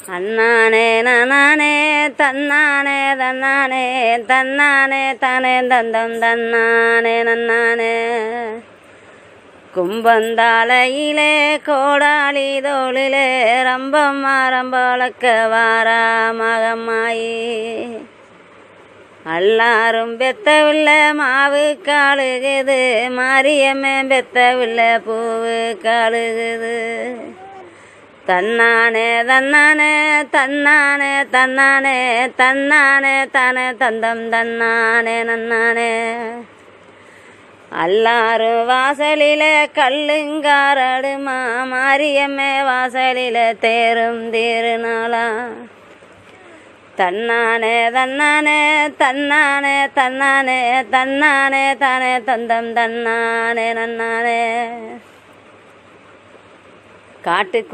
அண்ணானே நன்னானே தன்னானே தன்னானே தன்னானே தானே தந்தம் தன்னானே நன்னானே கும்பந்தாலையிலே கோடாளி தோளிலே ரம்பம்மா ரம்பளக்க வாரா மகம்மாயி எல்லாரும் பெத்தவில்ல மாவு காளுகுது மாரியம்மே பெத்தவில்ல பூவு காளுகுது தன்னானே தன்னானே தன்னானே தன்னானே தன்னானே தானே தந்தம் தன்னானே நன்னானே எல்லாரும் வாசலில கல்லுங்காரடுமா மாரியம்மே வாசலில தேரும் தீருநாளா தன்னானே தன்னானே தன்னானே தன்னானே தன்னானே தானே தந்தம் தன்னானே நன்னானே காட்டு